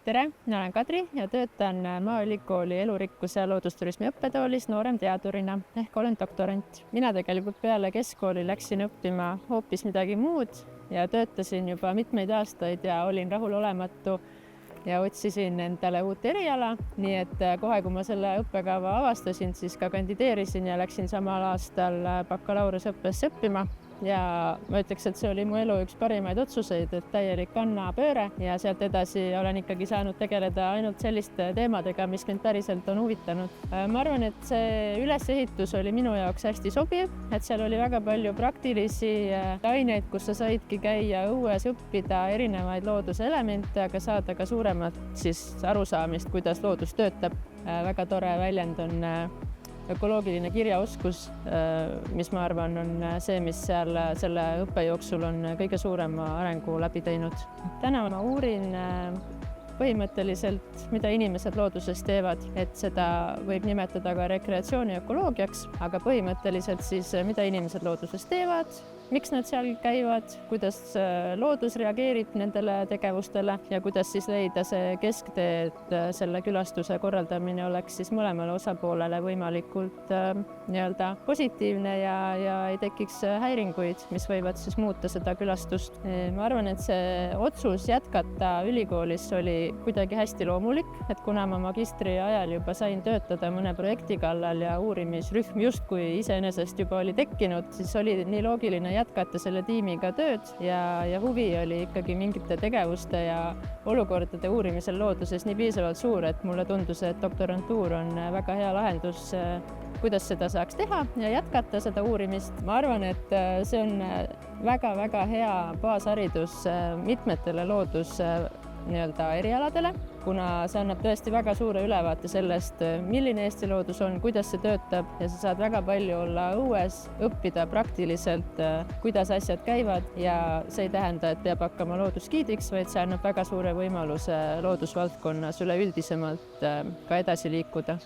Tere, mina olen Kadri ja töötan Maaülikooli elurikkuse ja loodusturismi õppetoolis nooremteadurina ehk olen doktorant. Mina tegelikult peale keskkooli läksin õppima hoopis midagi muud ja töötasin juba mitmeid aastaid ja olin rahulolematu ja otsisin endale uut eriala. Nii et kohe, kui ma selle õppekava avastasin, siis ka kandideerisin ja läksin samal aastal bakalaureuseõppesse õppima. Ja ma ütleks, et see oli mu elu üks parimaid otsuseid, et täielik kannapööre ja sealt edasi olen ikkagi saanud tegeleda ainult selliste teemadega, mis mind päriselt on huvitanud. Ma arvan, et see ülesehitus oli minu jaoks hästi sobiv, et seal oli väga palju praktilisi aineid, kus sa saidki käia õues, õppida erinevaid looduselemente, aga saada ka suuremat arusaamist, kuidas loodus töötab. Väga tore väljend on ökoloogiline kirjaoskus, mis ma arvan on see, mis seal selle õppe jooksul on kõige suurema arengu läbi teinud. Täna ma uurin põhimõtteliselt, mida inimesed looduses teevad, et seda võib nimetada ka rekreatsiooniökoloogiaks, aga põhimõtteliselt siis, mida inimesed looduses teevad, miks nad seal käivad, kuidas loodus reageerib nendele tegevustele ja kuidas siis leida see kesktee, et selle külastuse korraldamine oleks siis mõlemale osapoolele võimalikult positiivne ja ei tekiks häiringuid, mis võivad siis muuta seda külastust. Ma arvan, et see otsus jätkata ülikoolis oli kuidagi hästi loomulik, et kuna ma magistri ajal juba sain töötada mõne projekti kallal ja uurimisrühm justkui iseenesest juba oli tekkinud, siis oli nii loogiline jätkata selle tiimiga tööd ja huvi oli ikkagi mingite tegevuste ja olukordade uurimisel looduses nii piisavalt suur, et mulle tundus, et doktorantuur on väga hea lahendus, kuidas seda saaks teha ja jätkata seda uurimist. Ma arvan, et see on väga-väga hea baasharidus mitmetele erialadele, kuna see annab tõesti väga suure ülevaate sellest, milline Eesti loodus on, kuidas see töötab ja sa saad väga palju olla õues, õppida praktiliselt, kuidas asjad käivad ja see ei tähenda, et peab hakkama loodusgiidiks, vaid see annab väga suure võimaluse loodusvaldkonnas üleüldisemalt ka edasi liikuda.